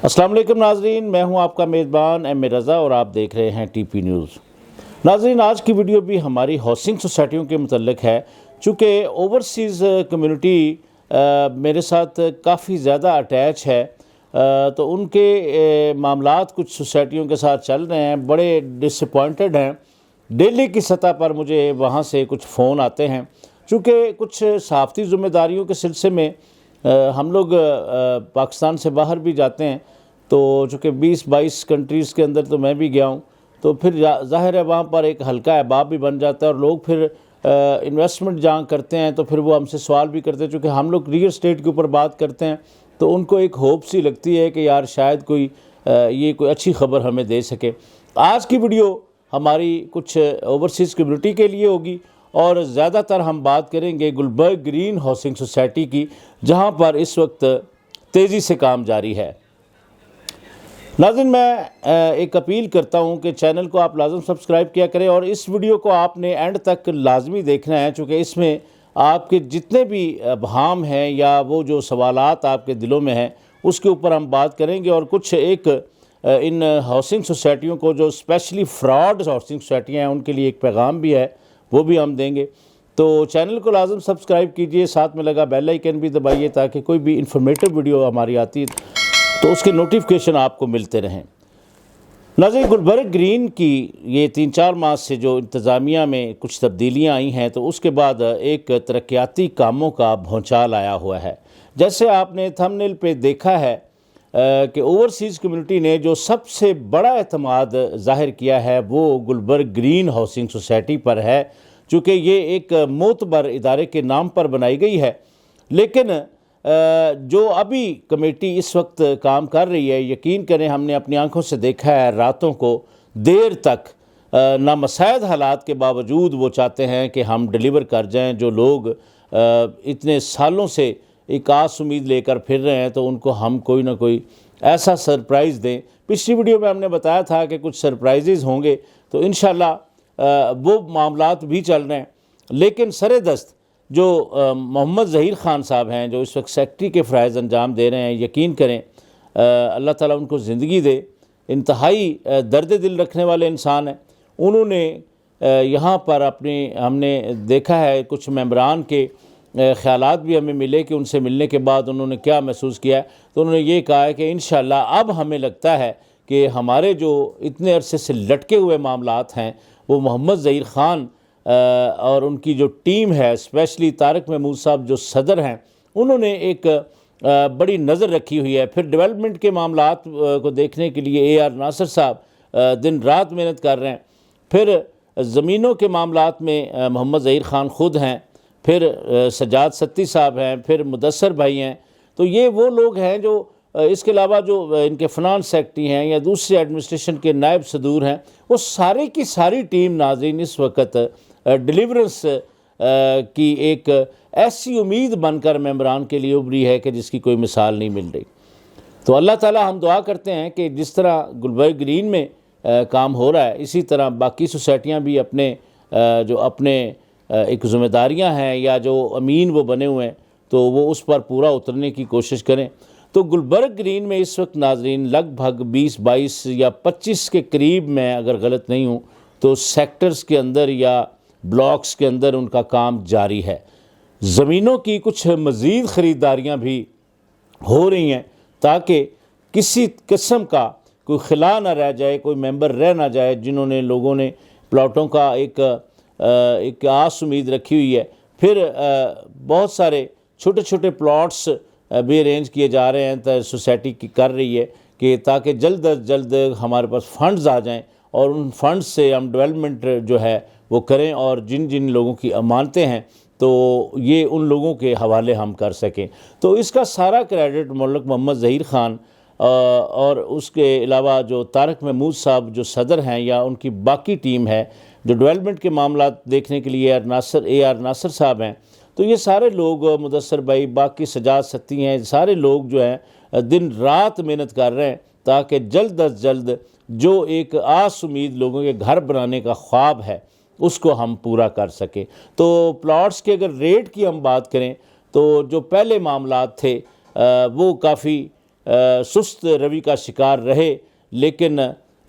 السلام علیکم ناظرین، میں ہوں آپ کا میزبان ایم اے رضا اور آپ دیکھ رہے ہیں ٹی پی نیوز۔ ناظرین، آج کی ویڈیو بھی ہماری ہاؤسنگ سوسائٹیوں کے متعلق ہے، چونکہ اوورسیز کمیونٹی میرے ساتھ کافی زیادہ اٹیچ ہے، تو ان کے معاملات کچھ سوسائٹیوں کے ساتھ چل رہے ہیں، بڑے ڈس اپوائنٹڈ ہیں۔ ڈیلی کی سطح پر مجھے وہاں سے کچھ فون آتے ہیں، چونکہ کچھ صحافتی ذمہ داریوں کے سلسلے میں ہم لوگ پاکستان سے باہر بھی جاتے ہیں، تو چونکہ 20-22 کنٹریز کے اندر تو میں بھی گیا ہوں، تو پھر ظاہر ہے وہاں پر ایک ہلکا احباب بھی بن جاتا ہے، اور لوگ پھر انویسٹمنٹ جہاں کرتے ہیں تو پھر وہ ہم سے سوال بھی کرتے ہیں، چونکہ ہم لوگ ریئل اسٹیٹ کے اوپر بات کرتے ہیں، تو ان کو ایک ہوپ سی لگتی ہے کہ یار شاید یہ کوئی اچھی خبر ہمیں دے سکے۔ آج کی ویڈیو ہماری کچھ اوورسیز کمیونٹی کے لیے ہوگی، اور زیادہ تر ہم بات کریں گے گلبرگ گرین ہاؤسنگ سوسائٹی کی، جہاں پر اس وقت تیزی سے کام جاری ہے۔ ناظرین، میں ایک اپیل کرتا ہوں کہ چینل کو آپ لازم سبسکرائب کیا کریں، اور اس ویڈیو کو آپ نے اینڈ تک لازمی دیکھنا ہے، چونکہ اس میں آپ کے جتنے بھی ابہام ہیں یا وہ جو سوالات آپ کے دلوں میں ہیں اس کے اوپر ہم بات کریں گے، اور کچھ ایک ان ہاؤسنگ سوسائٹیوں کو جو اسپیشلی فراڈ ہاؤسنگ سوسائٹیاں ہیں ان کے لیے ایک پیغام بھی ہے، وہ بھی ہم دیں گے۔ تو چینل کو لازم سبسکرائب کیجئے، ساتھ میں لگا بیل آئیکن بھی دبائیے تاکہ کوئی بھی انفارمیٹیو ویڈیو ہماری آتی ہے تو اس کے نوٹیفیکیشن آپ کو ملتے رہیں۔ ناظرین، گلبرگ گرین کی یہ 3-4 ماہ سے جو انتظامیہ میں کچھ تبدیلیاں آئی ہیں، تو اس کے بعد ایک ترقیاتی کاموں کا بھونچال آیا ہوا ہے۔ جیسے آپ نے تھمبنیل پہ دیکھا ہے کہ اوورسیز کمیونٹی نے جو سب سے بڑا اعتماد ظاہر کیا ہے وہ گلبرگ گرین ہاؤسنگ سوسائٹی پر ہے، چونکہ یہ ایک معتبر ادارے کے نام پر بنائی گئی ہے، لیکن جو ابھی کمیٹی اس وقت کام کر رہی ہے، یقین کریں ہم نے اپنی آنکھوں سے دیکھا ہے، راتوں کو دیر تک نامساعد حالات کے باوجود وہ چاہتے ہیں کہ ہم ڈیلیور کر جائیں۔ جو لوگ اتنے سالوں سے ایک آس امید لے کر پھر رہے ہیں، تو ان کو ہم کوئی نہ کوئی ایسا سرپرائز دیں۔ پچھلی ویڈیو میں ہم نے بتایا تھا کہ کچھ سرپرائزز ہوں گے، تو انشاءاللہ وہ معاملات بھی چل رہے ہیں، لیکن سر دست جو محمد ظہیر خان صاحب ہیں، جو اس وقت سیکٹری کے فرائض انجام دے رہے ہیں، یقین کریں اللہ تعالیٰ ان کو زندگی دے، انتہائی درد دل رکھنے والے انسان ہیں۔ انہوں نے یہاں پر ہم نے دیکھا ہے کچھ ممبران کے خیالات بھی ہمیں ملے کہ ان سے ملنے کے بعد انہوں نے کیا محسوس کیا ہے، تو انہوں نے یہ کہا ہے کہ انشاءاللہ اب ہمیں لگتا ہے کہ ہمارے جو اتنے عرصے سے لٹکے ہوئے معاملات ہیں وہ محمد ظہیر خان اور ان کی جو ٹیم ہے، اسپیشلی طارق محمود صاحب جو صدر ہیں، انہوں نے ایک بڑی نظر رکھی ہوئی ہے۔ پھر ڈیولپمنٹ کے معاملات کو دیکھنے کے لیے اے آر ناصر صاحب دن رات محنت کر رہے ہیں، پھر زمینوں کے معاملات میں محمد ظہیر خان خود ہیں، پھر سجاد ستی صاحب ہیں، پھر مدثر بھائی ہیں۔ تو یہ وہ لوگ ہیں جو اس کے علاوہ جو ان کے فنانس سیکٹری ہیں یا دوسرے ایڈمنسٹریشن کے نائب صدور ہیں، وہ سارے کی ساری ٹیم ناظرین اس وقت ڈیلیورنس کی ایک ایسی امید بن کر ممبران کے لیے ابھری ہے کہ جس کی کوئی مثال نہیں مل رہی۔ تو اللہ تعالیٰ ہم دعا کرتے ہیں کہ جس طرح گلبرگ گرین میں کام ہو رہا ہے، اسی طرح باقی سوسائٹیاں بھی اپنے ایک ذمہ داریاں ہیں یا جو امین وہ بنے ہوئے ہیں، تو وہ اس پر پورا اترنے کی کوشش کریں۔ تو گلبرگ گرین میں اس وقت ناظرین لگ بھگ 20-22 یا 25 کے قریب، میں اگر غلط نہیں ہوں تو سیکٹرز کے اندر یا بلاکس کے اندر ان کا کام جاری ہے۔ زمینوں کی کچھ مزید خریداریاں بھی ہو رہی ہیں تاکہ کسی قسم کا کوئی خلا نہ رہ جائے، کوئی ممبر رہ نہ جائے جنہوں نے لوگوں نے پلاٹوں کا ایک آس امید رکھی ہوئی ہے۔ پھر بہت سارے چھوٹے چھوٹے پلاٹس بھی ارینج کیے جا رہے ہیں، تو سوسائٹی کی کر رہی ہے کہ تاکہ جلد از جلد ہمارے پاس فنڈز آ جائیں اور ان فنڈز سے ہم ڈیولپمنٹ جو ہے وہ کریں، اور جن جن لوگوں کی امانتیں ہیں تو یہ ان لوگوں کے حوالے ہم کر سکیں۔ تو اس کا سارا کریڈٹ مولک محمد ظہیر خان اور اس کے علاوہ جو طارق محمود صاحب جو صدر ہیں یا ان کی باقی ٹیم ہے جو ڈیولپمنٹ کے معاملات دیکھنے کے لیے اے آر ناصر صاحب ہیں، تو یہ سارے لوگ، مدثر بھائی، باقی سجاد ستی ہیں، سارے لوگ جو ہیں دن رات محنت کر رہے ہیں تاکہ جلد از جلد جو ایک آس امید لوگوں کے گھر بنانے کا خواب ہے اس کو ہم پورا کر سکیں۔ تو پلاٹس کے اگر ریٹ کی ہم بات کریں تو جو پہلے معاملات تھے وہ کافی سست روی کا شکار رہے، لیکن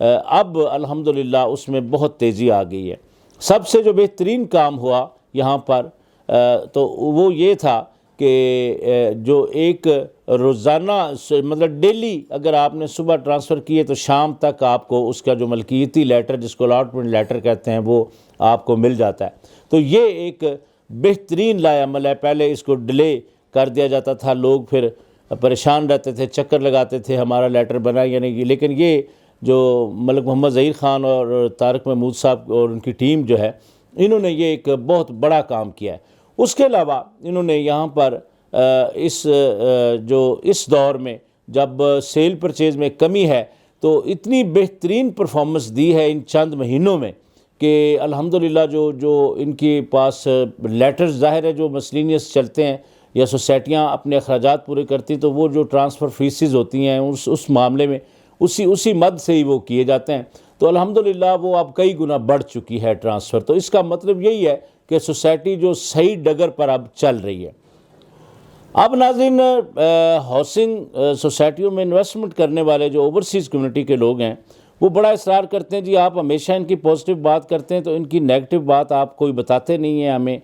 اب الحمدللہ اس میں بہت تیزی آ گئی ہے۔ سب سے جو بہترین کام ہوا یہاں پر تو وہ یہ تھا کہ جو ایک روزانہ مطلب ڈیلی اگر آپ نے صبح ٹرانسفر کیے تو شام تک آپ کو اس کا جو ملکیتی لیٹر جس کو الاٹمنٹ لیٹر کہتے ہیں وہ آپ کو مل جاتا ہے۔ تو یہ ایک بہترین لائے عمل ہے۔ پہلے اس کو ڈیلے کر دیا جاتا تھا، لوگ پھر پریشان رہتے تھے، چکر لگاتے تھے ہمارا لیٹر بنا یا نہیں، لیکن یہ جو ملک محمد ظہیر خان اور طارق محمود صاحب اور ان کی ٹیم جو ہے، انہوں نے یہ ایک بہت بڑا کام کیا ہے۔ اس کے علاوہ انہوں نے یہاں پر اس دور میں جب سیل پرچیز میں کمی ہے تو اتنی بہترین پرفارمنس دی ہے ان چند مہینوں میں کہ الحمدللہ جو ان کے پاس لیٹرز ظاہر ہے جو مسلینیس چلتے ہیں یا سوسائٹیاں اپنے اخراجات پورے کرتی تو وہ جو ٹرانسفر فیسز ہوتی ہیں اس معاملے میں اسی مد سے ہی وہ کیے جاتے ہیں، تو الحمدللہ وہ اب کئی گنا بڑھ چکی ہے ٹرانسفر۔ تو اس کا مطلب یہی ہے کہ سوسائٹی جو صحیح ڈگر پر اب چل رہی ہے۔ اب ناظرین، ہاؤسنگ سوسائٹیوں میں انویسٹمنٹ کرنے والے جو اوورسیز کمیونٹی کے لوگ ہیں وہ بڑا اصرار کرتے ہیں، جی آپ ہمیشہ ان کی پازیٹیو بات کرتے ہیں تو ان کی نیگیٹو بات آپ کوئی بتاتے نہیں ہیں ہمیں،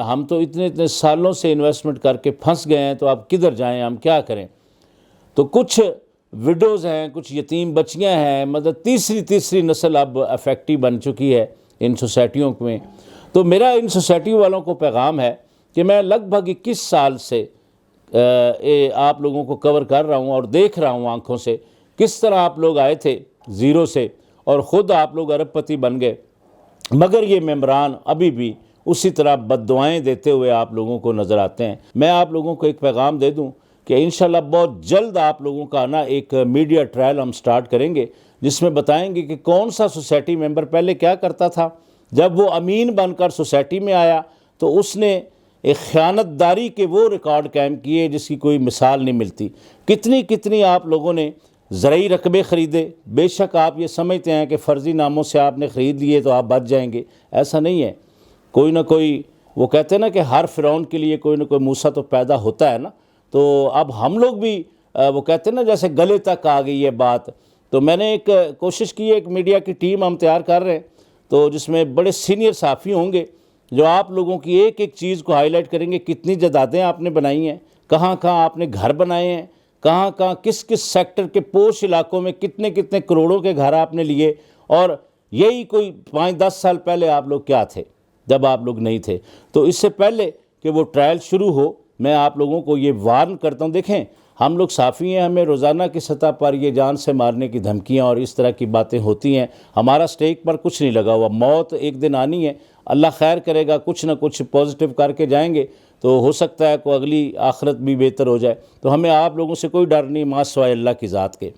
ہم تو اتنے سالوں سے انویسٹمنٹ کر کے پھنس گئے ہیں تو آپ کدھر جائیں، ہم کیا کریں۔ تو کچھ وڈوز ہیں، کچھ یتیم بچیاں ہیں، مطلب تیسری نسل اب افیکٹو بن چکی ہے ان سوسائٹیوں میں۔ تو میرا ان سوسائٹی والوں کو پیغام ہے کہ میں لگ بھگ 21 سال سے آپ لوگوں کو کور کر رہا ہوں اور دیکھ رہا ہوں آنکھوں سے کس طرح آپ لوگ آئے تھے زیرو سے اور خود آپ لوگ ارب پتی بن گئے، مگر یہ ممبران ابھی بھی اسی طرح بد دعائیں دیتے ہوئے آپ لوگوں کو نظر آتے ہیں۔ میں آپ لوگوں کو ایک پیغام دے دوں کہ انشاءاللہ بہت جلد آپ لوگوں کا ایک میڈیا ٹرائل ہم سٹارٹ کریں گے جس میں بتائیں گے کہ کون سا سوسائٹی ممبر پہلے کیا کرتا تھا، جب وہ امین بن کر سوسائٹی میں آیا تو اس نے ایک خیانت داری کے وہ ریکارڈ قائم کیے جس کی کوئی مثال نہیں ملتی۔ کتنی آپ لوگوں نے زرعی رقبے خریدے، بے شک آپ یہ سمجھتے ہیں کہ فرضی ناموں سے آپ نے خرید لیے تو آپ بچ جائیں گے، ایسا نہیں ہے۔ کوئی نہ کوئی، وہ کہتے ہیں نا کہ ہر فرعون کے لیے کوئی نہ کوئی موسیٰ تو پیدا ہوتا ہے نا، تو اب ہم لوگ بھی وہ کہتے ہیں نا جیسے گلے تک آ گئی یہ بات۔ تو میں نے ایک کوشش کی ہے، ایک میڈیا کی ٹیم ہم تیار کر رہے ہیں تو جس میں بڑے سینئر صحافی ہوں گے جو آپ لوگوں کی ایک چیز کو ہائی لائٹ کریں گے، کتنی جائیدادیں آپ نے بنائی ہیں، کہاں آپ نے گھر بنائے ہیں، کہاں کس سیکٹر کے پوش علاقوں میں کتنے کروڑوں کے گھر آپ نے لیے، اور یہی کوئی 5-10 سال پہلے آپ لوگ کیا تھے جب آپ لوگ نہیں تھے۔ تو اس سے پہلے کہ وہ ٹرائل شروع ہو میں آپ لوگوں کو یہ وارن کرتا ہوں، دیکھیں ہم لوگ صحافی ہیں، ہمیں روزانہ کی سطح پر یہ جان سے مارنے کی دھمکیاں اور اس طرح کی باتیں ہوتی ہیں، ہمارا سٹیک پر کچھ نہیں لگا ہوا، موت ایک دن آنی ہے، اللہ خیر کرے گا، کچھ نہ کچھ پازیٹیو کر کے جائیں گے تو ہو سکتا ہے کوئی اگلی آخرت بھی بہتر ہو جائے۔ تو ہمیں آپ لوگوں سے کوئی ڈر نہیں ما سوائے اللہ کی ذات کے۔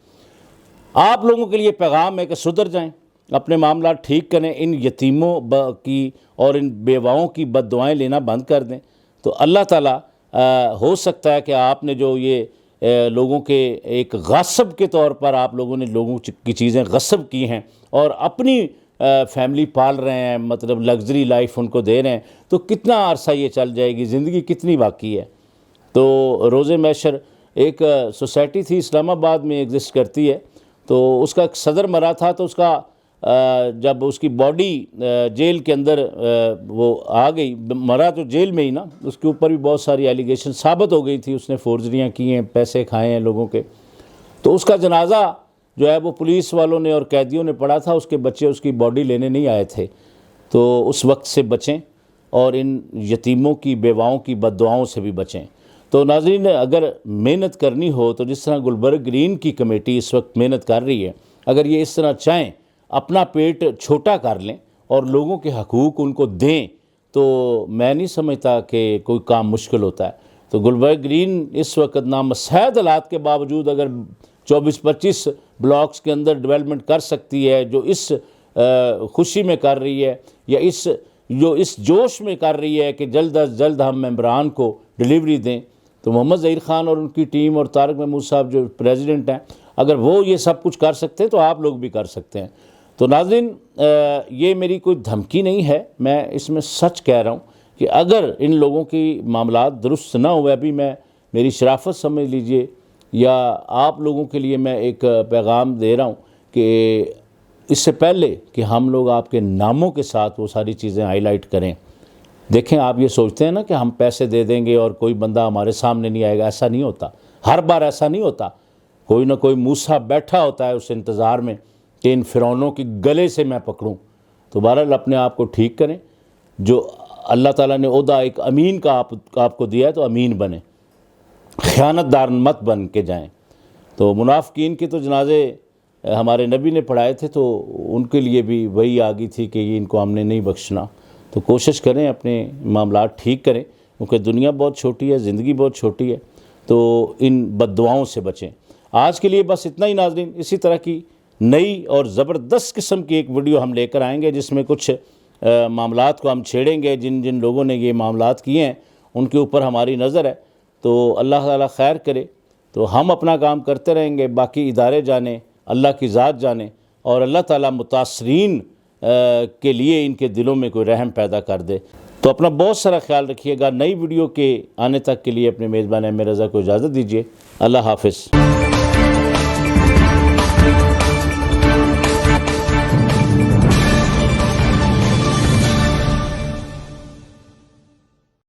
آپ لوگوں کے لیے پیغام ہے کہ سدھر جائیں، اپنے معاملات ٹھیک کریں، ان یتیموں کی اور ان بیواؤں کی بد دعائیں لینا بند کر دیں، تو اللہ تعالیٰ ہو سکتا ہے کہ آپ نے جو یہ لوگوں کے ایک غاصب کے طور پر آپ لوگوں نے لوگوں کی چیزیں غصب کی ہیں اور اپنی فیملی پال رہے ہیں، مطلب لگژری لائف ان کو دے رہے ہیں، تو کتنا عرصہ یہ چل جائے گی، زندگی کتنی باقی ہے۔ تو روز محشر ایک سوسائٹی تھی اسلام آباد میں ایگزسٹ کرتی ہے، تو اس کا ایک صدر مرا تھا، تو اس کا جب اس کی باڈی جیل کے اندر وہ آ گئی، مرا تو جیل میں ہی نا، اس کے اوپر بھی بہت ساری ایلیگیشن ثابت ہو گئی تھی، اس نے فورجریاں کی ہیں، پیسے کھائے ہیں لوگوں کے، تو اس کا جنازہ جو ہے وہ پولیس والوں نے اور قیدیوں نے پڑھا تھا، اس کے بچے اس کی باڈی لینے نہیں آئے تھے۔ تو اس وقت سے بچیں اور ان یتیموں کی بیواؤں کی بد دعاؤں سے بھی بچیں۔ تو ناظرین، اگر محنت کرنی ہو تو جس طرح گلبرگ گرین کی کمیٹی اس وقت محنت کر رہی ہے، اگر یہ اس طرح چاہیں اپنا پیٹ چھوٹا کر لیں اور لوگوں کے حقوق ان کو دیں تو میں نہیں سمجھتا کہ کوئی کام مشکل ہوتا ہے۔ تو گلبرگ گرین اس وقت نامساعد حالات کے باوجود اگر 24-25 بلاکس کے اندر ڈیولپمنٹ کر سکتی ہے، جو اس خوشی میں کر رہی ہے یا اس جوش میں کر رہی ہے کہ جلد از جلد ہم ممبران کو ڈلیوری دیں، تو محمد ظہیر خان اور ان کی ٹیم اور طارق محمود صاحب جو پریزیڈنٹ ہیں، اگر وہ یہ سب کچھ کر سکتے ہیں تو آپ لوگ بھی کر سکتے ہیں۔ تو ناظرین، یہ میری کوئی دھمکی نہیں ہے، میں اس میں سچ کہہ رہا ہوں کہ اگر ان لوگوں کی معاملات درست نہ ہوئے، ابھی میری شرافت سمجھ لیجئے یا آپ لوگوں کے لیے میں ایک پیغام دے رہا ہوں کہ اس سے پہلے کہ ہم لوگ آپ کے ناموں کے ساتھ وہ ساری چیزیں ہائی لائٹ کریں، دیکھیں آپ یہ سوچتے ہیں نا کہ ہم پیسے دے دیں گے اور کوئی بندہ ہمارے سامنے نہیں آئے گا، ایسا نہیں ہوتا، ہر بار ایسا نہیں ہوتا، کوئی نہ کوئی موسیٰ بیٹھا ہوتا ہے اس انتظار میں کہ ان فرعونوں کے گلے سے میں پکڑوں۔ تو بہرحال اپنے آپ کو ٹھیک کریں، جو اللہ تعالیٰ نے عہدہ ایک امین کا آپ کو دیا ہے تو امین بنیں، خیانت دار مت بن کے جائیں۔ تو منافقین کے تو جنازے ہمارے نبی نے پڑھائے تھے، تو ان کے لیے بھی وہی آ گئی تھی کہ یہ ان کو ہم نے نہیں بخشنا۔ تو کوشش کریں اپنے معاملات ٹھیک کریں، کیونکہ دنیا بہت چھوٹی ہے، زندگی بہت چھوٹی ہے، تو ان بد دعاؤں سے بچیں۔ آج کے لیے بس اتنا ہی ناظرین، اسی طرح کی نئی اور زبردست قسم کی ایک ویڈیو ہم لے کر آئیں گے جس میں کچھ معاملات کو ہم چھیڑیں گے، جن لوگوں نے یہ معاملات کیے ہیں ان کے اوپر ہماری نظر ہے۔ تو اللہ تعالیٰ خیر کرے، تو ہم اپنا کام کرتے رہیں گے، باقی ادارے جانیں، اللہ کی ذات جانیں، اور اللہ تعالیٰ متاثرین کے لیے ان کے دلوں میں کوئی رحم پیدا کر دے۔ تو اپنا بہت سارا خیال رکھیے گا۔ نئی ویڈیو کے آنے تک کے لیے اپنے میزبان احمد رضا کو اجازت دیجیے۔ اللہ حافظ۔